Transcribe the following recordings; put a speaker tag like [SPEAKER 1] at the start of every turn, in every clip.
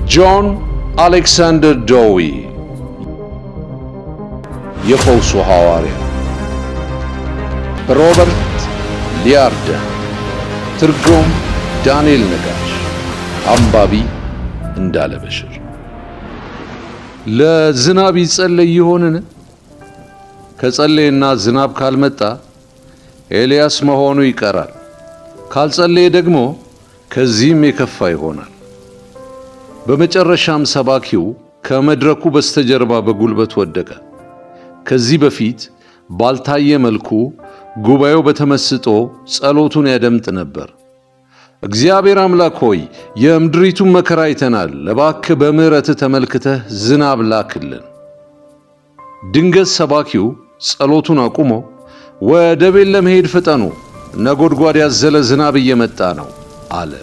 [SPEAKER 1] ጆን አሌክሳንደር ዶዊ የፈውሱ ሐዋርያ። ሮበርት ሊያርደን። ትርጉም ዳንኤል ነጋሽ። አንባቢ እንዳለ በሽር። ለዝናብ ይጸለይ ይሆንን? ከጸለየና ዝናብ ካልመጣ ኤልያስ መሆኑ ይቀራል። ካልጸለየ ደግሞ ከዚህም የከፋ ይሆናል። በመጨረሻም ሰባኪው ከመድረኩ በስተጀርባ በጉልበት ወደቀ። ከዚህ በፊት ባልታየ መልኩ ጉባኤው በተመስጦ ጸሎቱን ያደምጥ ነበር። እግዚአብሔር አምላክ ሆይ የምድሪቱን መከራ አይተናል፣ እባክህ በምሕረትህ ተመልክተህ ዝናብ ላክልን። ድንገት ሰባኪው ጸሎቱን አቁሞ ወደ ቤት ለመሄድ ፍጠኑ፣ ነጎድጓድ ያዘለ ዝናብ እየመጣ ነው አለ።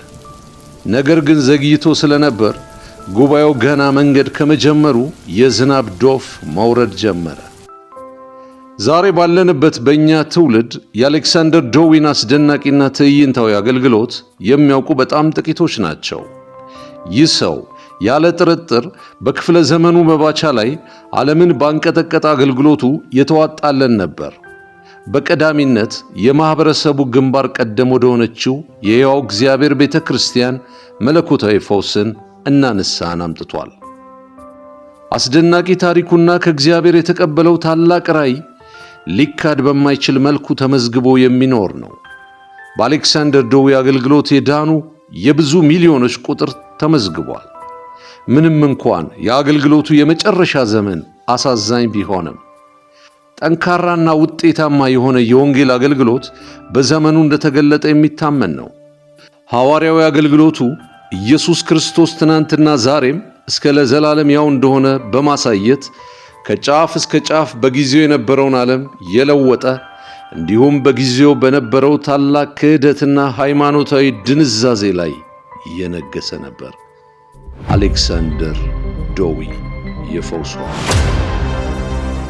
[SPEAKER 1] ነገር ግን ዘግይቶ ስለነበር ጉባኤው ገና መንገድ ከመጀመሩ የዝናብ ዶፍ መውረድ ጀመረ። ዛሬ ባለንበት በእኛ ትውልድ የአሌክሳንደር ዶዊን አስደናቂና ትዕይንታዊ አገልግሎት የሚያውቁ በጣም ጥቂቶች ናቸው። ይህ ሰው ያለ ጥርጥር በክፍለ ዘመኑ መባቻ ላይ ዓለምን ባንቀጠቀጠ አገልግሎቱ የተዋጣለን ነበር። በቀዳሚነት የማኅበረሰቡ ግንባር ቀደም ወደ ሆነችው የሕያው እግዚአብሔር ቤተ ክርስቲያን መለኮታዊ ፈውስን እና ንስሐን አምጥቷል። አስደናቂ ታሪኩና ከእግዚአብሔር የተቀበለው ታላቅ ራእይ ሊካድ በማይችል መልኩ ተመዝግቦ የሚኖር ነው። በአሌክሳንደር ዶዊ አገልግሎት የዳኑ የብዙ ሚሊዮኖች ቁጥር ተመዝግቧል። ምንም እንኳን የአገልግሎቱ የመጨረሻ ዘመን አሳዛኝ ቢሆንም ጠንካራና ውጤታማ የሆነ የወንጌል አገልግሎት በዘመኑ እንደተገለጠ የሚታመን ነው። ሐዋርያዊ አገልግሎቱ ኢየሱስ ክርስቶስ ትናንትና ዛሬም እስከ ለዘላለም ያው እንደሆነ በማሳየት ከጫፍ እስከ ጫፍ በጊዜው የነበረውን ዓለም የለወጠ እንዲሁም በጊዜው በነበረው ታላቅ ክህደትና ሃይማኖታዊ ድንዛዜ ላይ የነገሰ ነበር። አሌክሳንደር ዶዊ የፈውሱ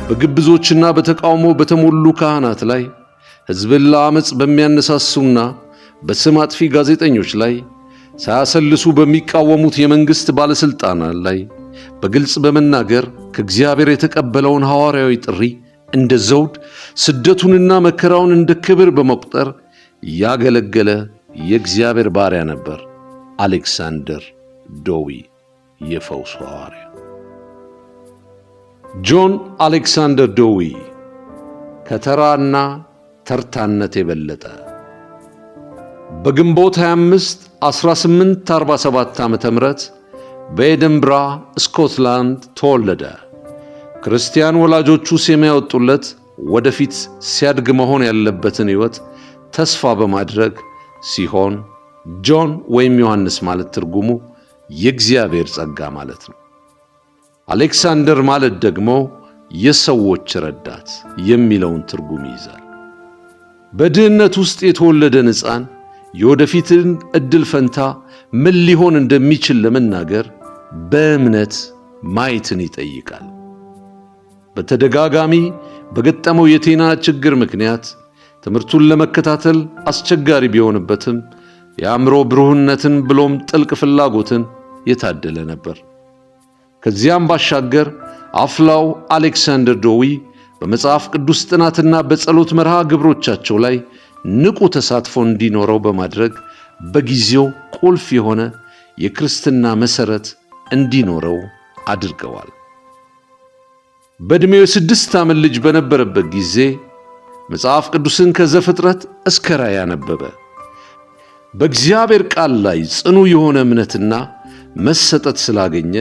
[SPEAKER 1] በግብዞችና በተቃውሞ በተሞሉ ካህናት ላይ፣ ሕዝብን ለዓመፅ በሚያነሳሱና በስም አጥፊ ጋዜጠኞች ላይ፣ ሳያሰልሱ በሚቃወሙት የመንግሥት ባለሥልጣናት ላይ በግልጽ በመናገር ከእግዚአብሔር የተቀበለውን ሐዋርያዊ ጥሪ እንደ ዘውድ፣ ስደቱንና መከራውን እንደ ክብር በመቁጠር ያገለገለ የእግዚአብሔር ባሪያ ነበር። አሌክሳንደር ዶዊ የፈውሱ ሐዋርያ። ጆን አሌክሳንደር ዶዊ ከተራና ተርታነት የበለጠ በግንቦት 25 1847 ዓ.ም በኤድንብራ ስኮትላንድ ተወለደ። ክርስቲያን ወላጆቹ ስም ያወጡለት ወደፊት ሲያድግ መሆን ያለበትን ሕይወት ተስፋ በማድረግ ሲሆን ጆን ወይም ዮሐንስ ማለት ትርጉሙ የእግዚአብሔር ጸጋ ማለት ነው። አሌክሳንደር ማለት ደግሞ የሰዎች ረዳት የሚለውን ትርጉም ይይዛል። በድህነት ውስጥ የተወለደን ሕፃን የወደፊትን ዕድል ፈንታ ምን ሊሆን እንደሚችል ለመናገር በእምነት ማየትን ይጠይቃል። በተደጋጋሚ በገጠመው የጤና ችግር ምክንያት ትምህርቱን ለመከታተል አስቸጋሪ ቢሆንበትም የአእምሮ ብሩህነትን ብሎም ጥልቅ ፍላጎትን የታደለ ነበር። ከዚያም ባሻገር አፍላው አሌክሳንደር ዶዊ በመጽሐፍ ቅዱስ ጥናትና በጸሎት መርሃ ግብሮቻቸው ላይ ንቁ ተሳትፎ እንዲኖረው በማድረግ በጊዜው ቁልፍ የሆነ የክርስትና መሠረት እንዲኖረው አድርገዋል። በዕድሜው የ6 ዓመት ልጅ በነበረበት ጊዜ መጽሐፍ ቅዱስን ከዘፍጥረት እስከ ራእይ አነበበ። በእግዚአብሔር ቃል ላይ ጽኑ የሆነ እምነትና መሰጠት ስላገኘ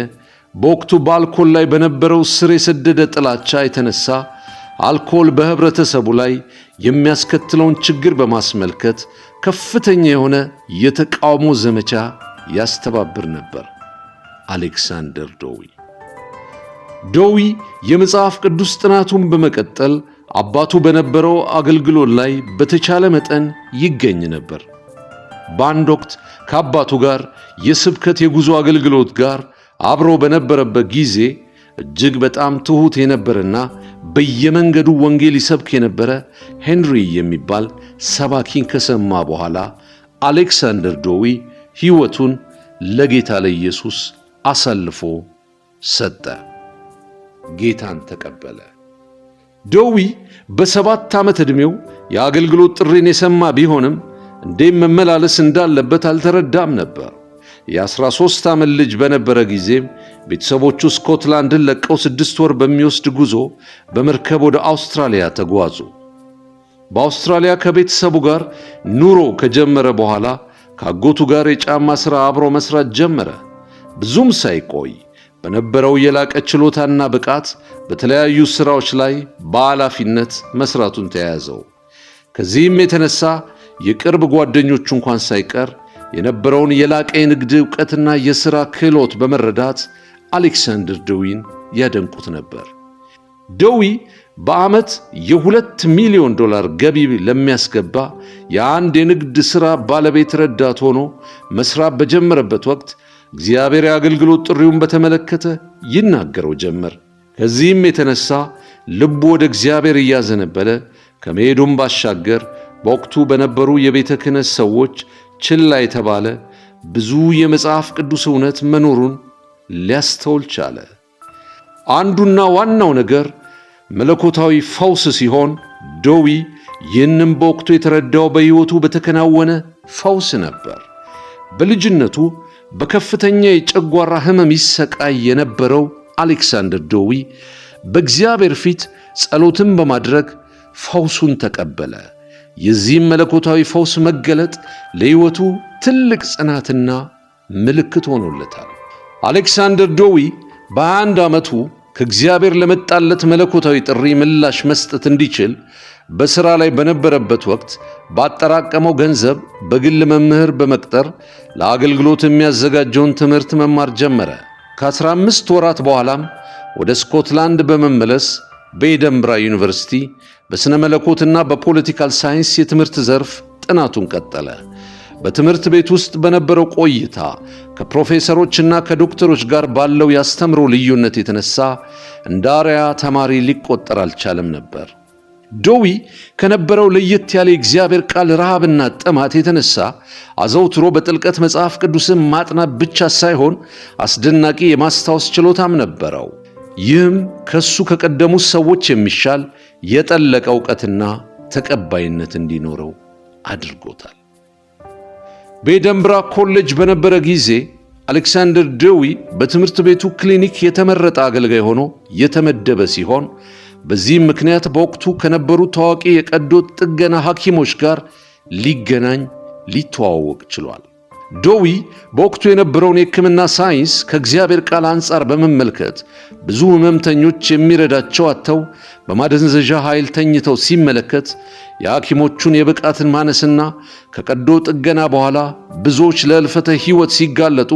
[SPEAKER 1] በወቅቱ በአልኮል ላይ በነበረው ስር የሰደደ ጥላቻ የተነሳ አልኮል በህብረተሰቡ ላይ የሚያስከትለውን ችግር በማስመልከት ከፍተኛ የሆነ የተቃውሞ ዘመቻ ያስተባብር ነበር። አሌክሳንደር ዶዊ የመጽሐፍ ቅዱስ ጥናቱን በመቀጠል አባቱ በነበረው አገልግሎት ላይ በተቻለ መጠን ይገኝ ነበር። በአንድ ወቅት ከአባቱ ጋር የስብከት የጉዞ አገልግሎት ጋር አብሮ በነበረበት ጊዜ እጅግ በጣም ትሑት የነበረና በየመንገዱ ወንጌል ይሰብክ የነበረ ሄንሪ የሚባል ሰባኪን ከሰማ በኋላ አሌክሳንደር ዶዊ ሕይወቱን ለጌታ ለኢየሱስ አሳልፎ ሰጠ። ጌታን ተቀበለ። ዶዊ በ7 ዓመት ዕድሜው የአገልግሎት ጥሪን የሰማ ቢሆንም እንዴት መመላለስ እንዳለበት አልተረዳም ነበር። የ13 ዓመት ልጅ በነበረ ጊዜም ቤተሰቦቹ ስኮትላንድን ለቀው 6 ወር በሚወስድ ጉዞ በመርከብ ወደ አውስትራሊያ ተጓዙ። በአውስትራሊያ ከቤተሰቡ ጋር ኑሮ ከጀመረ በኋላ ከአጎቱ ጋር የጫማ ሥራ አብሮ መስራት ጀመረ። ብዙም ሳይቆይ በነበረው የላቀ ችሎታና ብቃት በተለያዩ ሥራዎች ላይ በኃላፊነት መስራቱን ተያያዘው። ከዚህም የተነሳ የቅርብ ጓደኞቹ እንኳን ሳይቀር የነበረውን የላቀ የንግድ ዕውቀትና የሥራ ክህሎት በመረዳት አሌክሳንደር ዶዊን ያደንቁት ነበር። ዶዊ በዓመት የ$2 ሚሊዮን ገቢ ለሚያስገባ የአንድ የንግድ ሥራ ባለቤት ረዳት ሆኖ መሥራት በጀመረበት ወቅት እግዚአብሔር የአገልግሎት ጥሪውን በተመለከተ ይናገረው ጀመር። ከዚህም የተነሳ ልቡ ወደ እግዚአብሔር እያዘነበለ ከመሄዱም ባሻገር በወቅቱ በነበሩ የቤተ ክህነት ሰዎች ችላ የተባለ ብዙ የመጽሐፍ ቅዱስ እውነት መኖሩን ሊያስተውል ቻለ። አንዱና ዋናው ነገር መለኮታዊ ፈውስ ሲሆን ዶዊ ይህንም በወቅቱ የተረዳው በሕይወቱ በተከናወነ ፈውስ ነበር። በልጅነቱ በከፍተኛ የጨጓራ ሕመም ይሰቃይ የነበረው አሌክሳንደር ዶዊ በእግዚአብሔር ፊት ጸሎትን በማድረግ ፈውሱን ተቀበለ። የዚህም መለኮታዊ ፈውስ መገለጥ ለሕይወቱ ትልቅ ጽናትና ምልክት ሆኖለታል። አሌክሳንደር ዶዊ በ21 ዓመቱ ከእግዚአብሔር ለመጣለት መለኮታዊ ጥሪ ምላሽ መስጠት እንዲችል በሥራ ላይ በነበረበት ወቅት ባጠራቀመው ገንዘብ በግል መምህር በመቅጠር ለአገልግሎት የሚያዘጋጀውን ትምህርት መማር ጀመረ። ከ15 ወራት በኋላም ወደ ስኮትላንድ በመመለስ በኤደንብራ ዩኒቨርሲቲ በሥነ መለኮትና በፖለቲካል ሳይንስ የትምህርት ዘርፍ ጥናቱን ቀጠለ። በትምህርት ቤት ውስጥ በነበረው ቆይታ ከፕሮፌሰሮችና ከዶክተሮች ጋር ባለው ያስተምሮ ልዩነት የተነሳ እንደ አርአያ ተማሪ ሊቆጠር አልቻለም ነበር። ዶዊ ከነበረው ለየት ያለ የእግዚአብሔር ቃል ረሃብና ጥማት የተነሳ አዘውትሮ በጥልቀት መጽሐፍ ቅዱስን ማጥናት ብቻ ሳይሆን አስደናቂ የማስታወስ ችሎታም ነበረው። ይህም ከሱ ከቀደሙት ሰዎች የሚሻል የጠለቀ ዕውቀትና ተቀባይነት እንዲኖረው አድርጎታል። በኤደንብራ ኮሌጅ በነበረ ጊዜ አሌክሳንደር ዶዊ በትምህርት ቤቱ ክሊኒክ የተመረጠ አገልጋይ ሆኖ የተመደበ ሲሆን በዚህም ምክንያት በወቅቱ ከነበሩ ታዋቂ የቀዶ ጥገና ሐኪሞች ጋር ሊተዋወቅ ችሏል። ዶዊ በወቅቱ የነበረውን የሕክምና ሳይንስ ከእግዚአብሔር ቃል አንጻር በመመልከት ብዙ ሕመምተኞች የሚረዳቸው አጥተው በማደንዘዣ ኃይል ተኝተው ሲመለከት የሐኪሞቹን የብቃትን ማነስና ከቀዶ ጥገና በኋላ ብዙዎች ለሕልፈተ ሕይወት ሲጋለጡ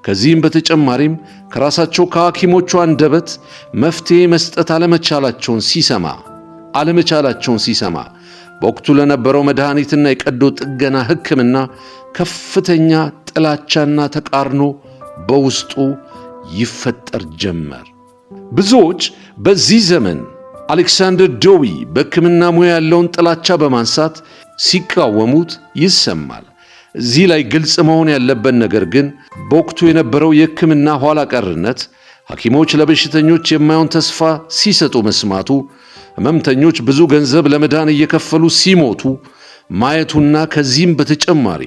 [SPEAKER 1] ከዚህም በተጨማሪም ከራሳቸው ከሐኪሞቹ አንደበት መፍትሔ መስጠት አለመቻላቸውን ሲሰማ በወቅቱ ለነበረው መድኃኒትና የቀዶ ጥገና ሕክምና ከፍተኛ ጥላቻና ተቃርኖ በውስጡ ይፈጠር ጀመር። ብዙዎች በዚህ ዘመን አሌክሳንደር ዶዊ በሕክምና ሙያ ያለውን ጥላቻ በማንሳት ሲቃወሙት ይሰማል። እዚህ ላይ ግልጽ መሆን ያለበት ነገር ግን በወቅቱ የነበረው የሕክምና ኋላ ቀርነት፣ ሐኪሞች ለበሽተኞች የማይሆን ተስፋ ሲሰጡ መስማቱ፣ ሕመምተኞች ብዙ ገንዘብ ለመዳን እየከፈሉ ሲሞቱ ማየቱና ከዚህም በተጨማሪ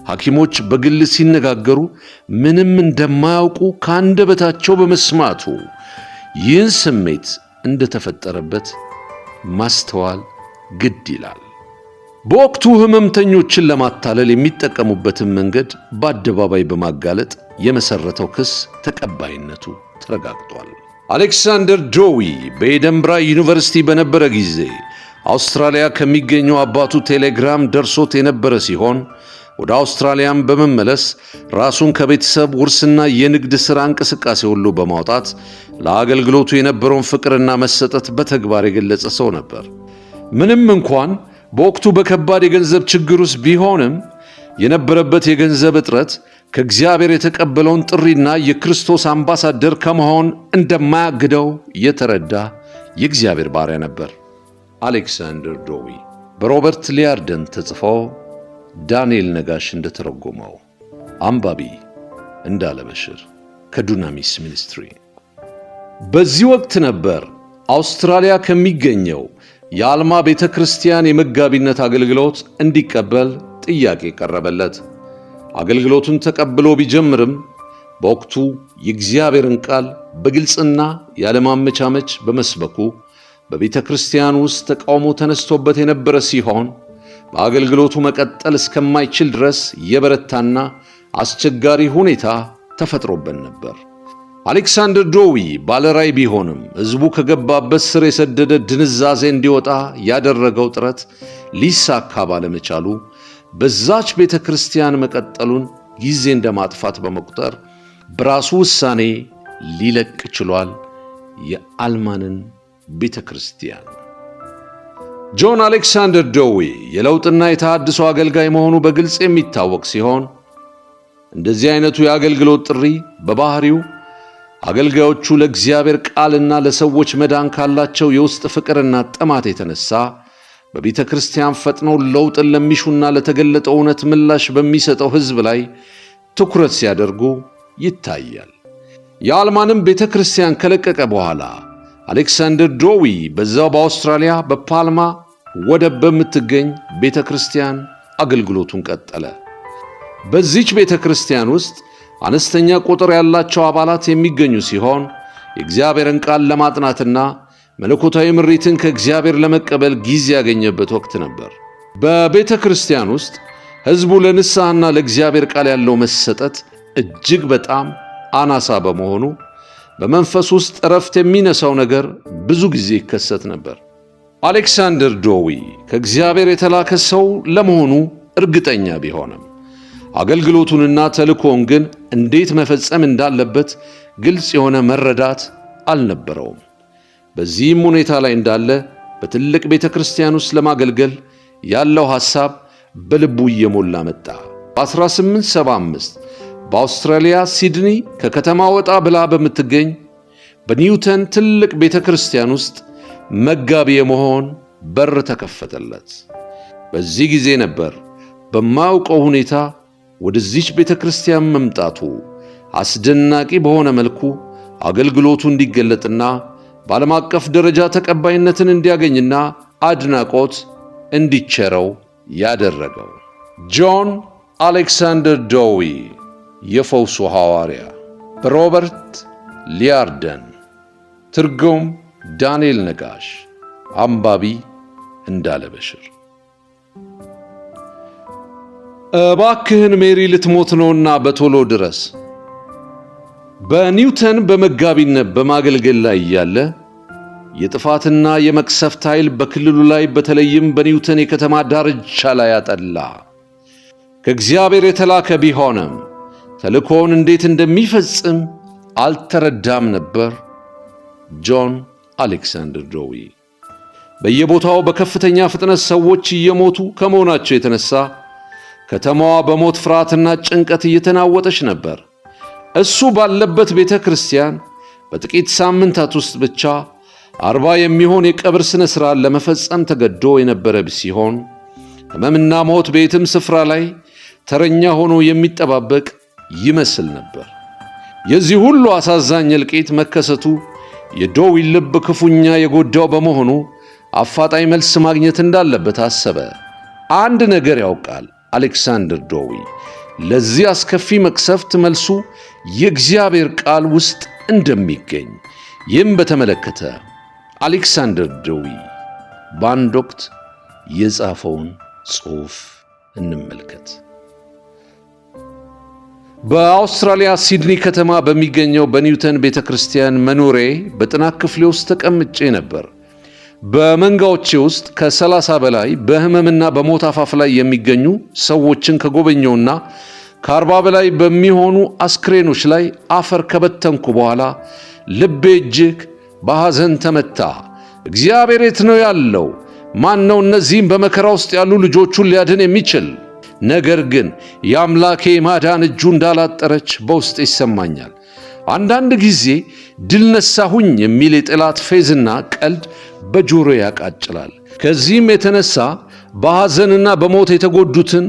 [SPEAKER 1] ሐኪሞች በግል ሲነጋገሩ ምንም እንደማያውቁ ከአንደበታቸው በመስማቱ ይህን ስሜት እንደተፈጠረበት ማስተዋል ግድ ይላል። በወቅቱ ሕመምተኞችን ለማታለል የሚጠቀሙበትን መንገድ በአደባባይ በማጋለጥ የመሠረተው ክስ ተቀባይነቱ ተረጋግጧል። አሌክሳንደር ዶዊ በኤደንብራ ዩኒቨርሲቲ በነበረ ጊዜ አውስትራሊያ ከሚገኘው አባቱ ቴሌግራም ደርሶት የነበረ ሲሆን ወደ አውስትራሊያም በመመለስ ራሱን ከቤተሰብ ውርስና የንግድ ሥራ እንቅስቃሴ ሁሉ በማውጣት ለአገልግሎቱ የነበረውን ፍቅርና መሰጠት በተግባር የገለጸ ሰው ነበር። ምንም እንኳን በወቅቱ በከባድ የገንዘብ ችግር ውስጥ ቢሆንም የነበረበት የገንዘብ እጥረት ከእግዚአብሔር የተቀበለውን ጥሪና የክርስቶስ አምባሳደር ከመሆን እንደማያግደው የተረዳ የእግዚአብሔር ባሪያ ነበር። አሌክሳንደር ዶዊ በሮበርት ሊያርደን ተጽፎ ዳንኤል ነጋሽ እንደተረጎመው፣ አንባቢ እንዳለ በሽር ከዱናሚስ ሚኒስትሪ። በዚህ ወቅት ነበር አውስትራሊያ ከሚገኘው የአልማ ቤተ ክርስቲያን የመጋቢነት አገልግሎት እንዲቀበል ጥያቄ ቀረበለት። አገልግሎቱን ተቀብሎ ቢጀምርም በወቅቱ የእግዚአብሔርን ቃል በግልጽና ያለማመቻመች በመስበኩ በቤተ ክርስቲያን ውስጥ ተቃውሞ ተነስቶበት የነበረ ሲሆን በአገልግሎቱ መቀጠል እስከማይችል ድረስ የበረታና አስቸጋሪ ሁኔታ ተፈጥሮበት ነበር። አሌክሳንደር ዶዊ ባለራዕይ ቢሆንም ሕዝቡ ከገባበት ስር የሰደደ ድንዛዜ እንዲወጣ ያደረገው ጥረት ሊሳካ ባለመቻሉ በዛች ቤተ ክርስቲያን መቀጠሉን ጊዜ እንደማጥፋት በመቁጠር በራሱ ውሳኔ ሊለቅ ችሏል የአልማንን ቤተ ክርስቲያን። ጆን አሌክሳንደር ዶዊ የለውጥና የተሃድሶ አገልጋይ መሆኑ በግልጽ የሚታወቅ ሲሆን እንደዚህ አይነቱ የአገልግሎት ጥሪ በባህሪው አገልጋዮቹ ለእግዚአብሔር ቃልና ለሰዎች መዳን ካላቸው የውስጥ ፍቅርና ጥማት የተነሳ በቤተ ክርስቲያን ፈጥነው ለውጥን ለሚሹና ለተገለጠው እውነት ምላሽ በሚሰጠው ሕዝብ ላይ ትኩረት ሲያደርጉ ይታያል። የአልማንም ቤተ ክርስቲያን ከለቀቀ በኋላ አሌክሳንደር ዶዊ በዛው በአውስትራሊያ በፓልማ ወደብ በምትገኝ ቤተ ክርስቲያን አገልግሎቱን ቀጠለ። በዚች ቤተ ክርስቲያን ውስጥ አነስተኛ ቁጥር ያላቸው አባላት የሚገኙ ሲሆን የእግዚአብሔርን ቃል ለማጥናትና መለኮታዊ ምሪትን ከእግዚአብሔር ለመቀበል ጊዜ ያገኘበት ወቅት ነበር። በቤተ ክርስቲያን ውስጥ ሕዝቡ ለንስሐና ለእግዚአብሔር ቃል ያለው መሰጠት እጅግ በጣም አናሳ በመሆኑ በመንፈስ ውስጥ እረፍት የሚነሳው ነገር ብዙ ጊዜ ይከሰት ነበር። አሌክሳንደር ዶዊ ከእግዚአብሔር የተላከ ሰው ለመሆኑ እርግጠኛ ቢሆንም አገልግሎቱንና ተልእኮውን ግን እንዴት መፈጸም እንዳለበት ግልጽ የሆነ መረዳት አልነበረውም። በዚህም ሁኔታ ላይ እንዳለ በትልቅ ቤተ ክርስቲያን ውስጥ ለማገልገል ያለው ሐሳብ በልቡ እየሞላ መጣ። በ1875 በአውስትራሊያ ሲድኒ ከከተማ ወጣ ብላ በምትገኝ በኒውተን ትልቅ ቤተ ክርስቲያን ውስጥ መጋቢ የመሆን በር ተከፈተለት። በዚህ ጊዜ ነበር በማያውቀው ሁኔታ ወደዚች ቤተ ክርስቲያን መምጣቱ አስደናቂ በሆነ መልኩ አገልግሎቱ እንዲገለጥና በዓለም አቀፍ ደረጃ ተቀባይነትን እንዲያገኝና አድናቆት እንዲቸረው ያደረገው። ጆን አሌክሳንደር ዶዊ የፈውሱ ሐዋርያ በሮበርት ሊያርደን። ትርጉም ዳንኤል ነጋሽ። አንባቢ እንዳለ በሽር። እባክህን ሜሪ ልትሞት ነውና በቶሎ ድረስ። በኒውተን በመጋቢነት በማገልገል ላይ ያለ የጥፋትና የመቅሰፍት ኃይል በክልሉ ላይ በተለይም በኒውተን የከተማ ዳርቻ ላይ አጠላ። ከእግዚአብሔር የተላከ ቢሆንም ተልእኮውን እንዴት እንደሚፈጽም አልተረዳም ነበር። ጆን አሌክሳንደር ዶዊ። በየቦታው በከፍተኛ ፍጥነት ሰዎች እየሞቱ ከመሆናቸው የተነሳ ከተማዋ በሞት ፍርሃትና ጭንቀት እየተናወጠች ነበር። እሱ ባለበት ቤተ ክርስቲያን በጥቂት ሳምንታት ውስጥ ብቻ 40 የሚሆን የቀብር ሥነ ሥርዓት ለመፈጸም ተገዶ የነበረ ሲሆን ሕመምና ሞት በየትም ስፍራ ላይ ተረኛ ሆኖ የሚጠባበቅ ይመስል ነበር። የዚህ ሁሉ አሳዛኝ እልቂት መከሰቱ የዶዊ ልብ ክፉኛ የጎዳው በመሆኑ አፋጣኝ መልስ ማግኘት እንዳለበት አሰበ። አንድ ነገር ያውቃል አሌክሳንደር ዶዊ። ለዚህ አስከፊ መቅሰፍት መልሱ የእግዚአብሔር ቃል ውስጥ እንደሚገኝ። ይህም በተመለከተ አሌክሳንደር ዶዊ በአንድ ወቅት የጻፈውን ጽሑፍ እንመልከት። በአውስትራሊያ ሲድኒ ከተማ በሚገኘው በኒውተን ቤተ ክርስቲያን መኖሬ በጥናት ክፍሌ ውስጥ ተቀምጬ ነበር። በመንጋዎቼ ውስጥ ከ30 በላይ በሕመምና በሞት አፋፍ ላይ የሚገኙ ሰዎችን ከጎበኘውና ከ40 በላይ በሚሆኑ አስክሬኖች ላይ አፈር ከበተንኩ በኋላ ልቤ እጅግ በሐዘን ተመታ። እግዚአብሔር የት ነው ያለው? ማን ነው እነዚህም በመከራ ውስጥ ያሉ ልጆቹን ሊያድን የሚችል? ነገር ግን የአምላኬ ማዳን እጁ እንዳላጠረች በውስጥ ይሰማኛል። አንዳንድ ጊዜ ድል ነሳሁኝ የሚል የጠላት ፌዝና ቀልድ በጆሮ ያቃጭላል። ከዚህም የተነሳ በሐዘንና በሞት የተጎዱትን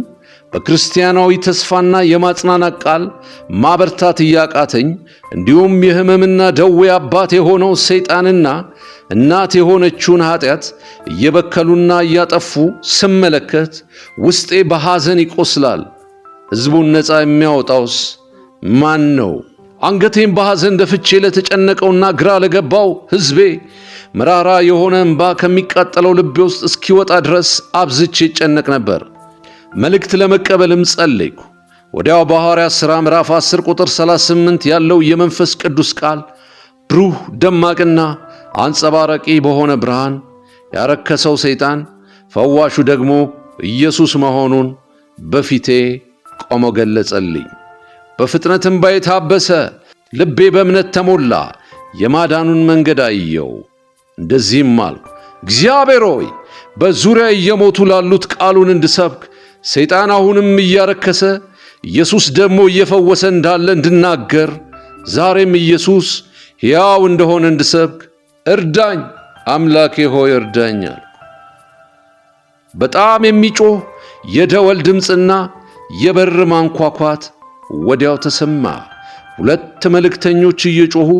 [SPEAKER 1] በክርስቲያናዊ ተስፋና የማጽናናት ቃል ማበርታት እያቃተኝ እንዲሁም የሕመምና ደዌ አባት የሆነው ሰይጣንና እናት የሆነችውን ኃጢአት እየበከሉና እያጠፉ ስመለከት ውስጤ በሐዘን ይቆስላል። ሕዝቡን ነፃ የሚያወጣውስ ማን ነው? አንገቴን በሐዘን ደፍቼ ለተጨነቀውና ግራ ለገባው ሕዝቤ መራራ የሆነ እንባ ከሚቃጠለው ልቤ ውስጥ እስኪወጣ ድረስ አብዝቼ ይጨነቅ ነበር። መልእክት ለመቀበልም ጸለይኩ። ወዲያው በሐዋርያት ሥራ ምዕራፍ 10 ቁጥር 38 ያለው የመንፈስ ቅዱስ ቃል ብሩህ ደማቅና አንጸባራቂ በሆነ ብርሃን ያረከሰው ሰይጣን ፈዋሹ ደግሞ ኢየሱስ መሆኑን በፊቴ ቆሞ ገለጸልኝ። በፍጥነት እንባዬ ታበሰ፣ ልቤ በእምነት ተሞላ፣ የማዳኑን መንገድ አየው። እንደዚህም አልኩ፣ እግዚአብሔር ሆይ በዙሪያ እየሞቱ ላሉት ቃሉን እንድሰብክ ሰይጣን አሁንም እያረከሰ ኢየሱስ ደግሞ እየፈወሰ እንዳለ እንድናገር ዛሬም ኢየሱስ ሕያው እንደሆነ እንድሰብክ እርዳኝ፣ አምላኬ ሆይ እርዳኝ አልኩ። በጣም የሚጮህ የደወል ድምፅና የበር ማንኳኳት ወዲያው ተሰማ። 2 መልእክተኞች እየጮኹ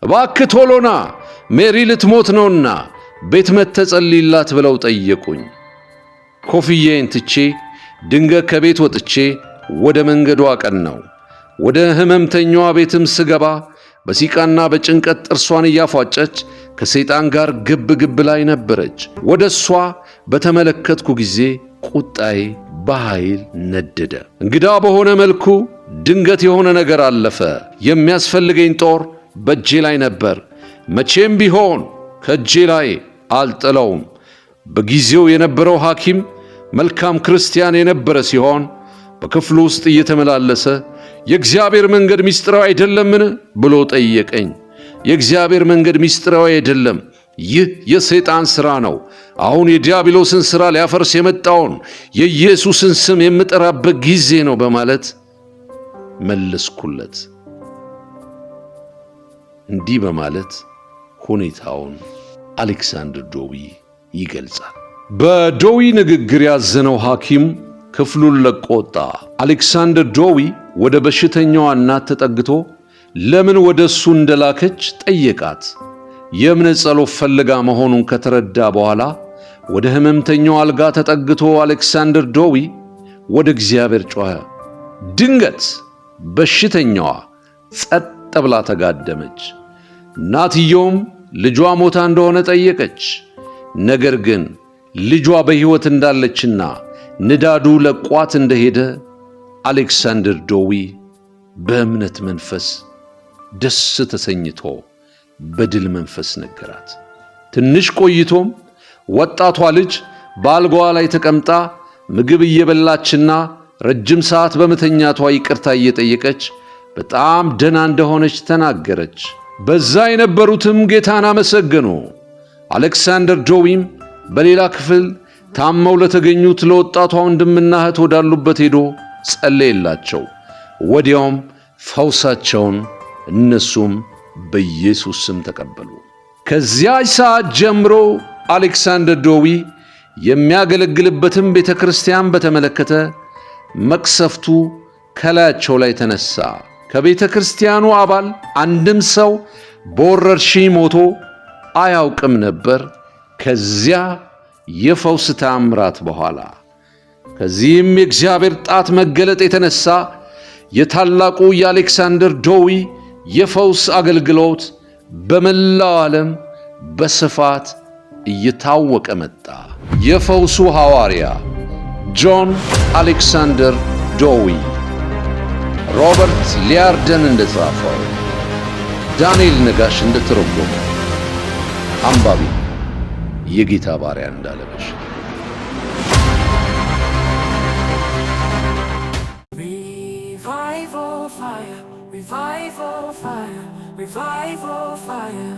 [SPEAKER 1] እባክህ ቶሎና ሜሪ ልትሞት ነውና ቤት መጥተህ ጸልይላት ብለው ጠየቁኝ። ኮፍዬን ትቼ ድንገት ከቤት ወጥቼ ወደ መንገዱ አቀናው። ወደ ሕመምተኛዋ ቤትም ስገባ በሲቃና በጭንቀት ጥርሷን እያፏጨች ከሰይጣን ጋር ግብ ላይ ነበረች። ወደ እሷ በተመለከትኩ ጊዜ ቁጣዬ በኃይል ነደደ። እንግዳ በሆነ መልኩ ድንገት የሆነ ነገር አለፈ። የሚያስፈልገኝ ጦር በእጄ ላይ ነበር። መቼም ቢሆን ከእጄ ላይ አልጥለውም። በጊዜው የነበረው ሐኪም መልካም ክርስቲያን የነበረ ሲሆን በክፍሉ ውስጥ እየተመላለሰ የእግዚአብሔር መንገድ ምስጢራዊ አይደለምን ብሎ ጠየቀኝ። የእግዚአብሔር መንገድ ምስጢራዊ አይደለም፣ ይህ የሰይጣን ሥራ ነው። አሁን የዲያብሎስን ሥራ ሊያፈርስ የመጣውን የኢየሱስን ስም የምጠራበት ጊዜ ነው በማለት መለስኩለት። እንዲህ በማለት ሁኔታውን አሌክሳንደር ዶዊ ይገልጻል። በዶዊ ንግግር ያዘነው ሐኪም ክፍሉን ለቆ ወጣ። አሌክሳንደር ዶዊ ወደ በሽተኛዋ እናት ተጠግቶ ለምን ወደ እሱ እንደላከች ጠየቃት። የእምነት ጸሎት ፈልጋ መሆኑን ከተረዳ በኋላ ወደ ሕመምተኛው አልጋ ተጠግቶ አሌክሳንደር ዶዊ ወደ እግዚአብሔር ጮኸ። ድንገት በሽተኛዋ ጸጥ ብላ ተጋደመች። እናትየውም ልጇ ሞታ እንደሆነ ጠየቀች። ነገር ግን ልጇ በሕይወት እንዳለችና ንዳዱ ለቋት እንደሄደ አሌክሳንደር ዶዊ በእምነት መንፈስ ደስ ተሰኝቶ በድል መንፈስ ነገራት። ትንሽ ቆይቶም ወጣቷ ልጅ በአልጋዋ ላይ ተቀምጣ ምግብ እየበላችና ረጅም ሰዓት በመተኛቷ ይቅርታ እየጠየቀች በጣም ደህና እንደሆነች ተናገረች። በዛ የነበሩትም ጌታን አመሰገኑ። አሌክሳንደር ዶዊም በሌላ ክፍል ታመው ለተገኙት ለወጣቷ ወንድምና እህት ወዳሉበት ሄዶ ጸለየላቸው። ወዲያውም ፈውሳቸውን እነሱም በኢየሱስ ስም ተቀበሉ። ከዚያች ሰዓት ጀምሮ አሌክሳንደር ዶዊ የሚያገለግልበትም ቤተ ክርስቲያን በተመለከተ መቅሰፍቱ ከላያቸው ላይ ተነሳ። ከቤተ ክርስቲያኑ አባል አንድም ሰው በወረርሽኝ ሞቶ አያውቅም ነበር ከዚያ የፈውስ ተአምራት በኋላ። ከዚህም የእግዚአብሔር ጣት መገለጥ የተነሳ የታላቁ የአሌክሳንደር ዶዊ የፈውስ አገልግሎት በመላው ዓለም በስፋት እየታወቀ መጣ። የፈውሱ ሐዋርያ ጆን አሌክሳንደር ዶዊ ሮበርት ሊያርደን እንደጻፈው፣ ዳንኤል ነጋሽ እንደተረጎመው፣ አንባቢ የጌታ ባሪያ እንዳለበሽ።
[SPEAKER 2] Revival fire, revival fire, revival fire.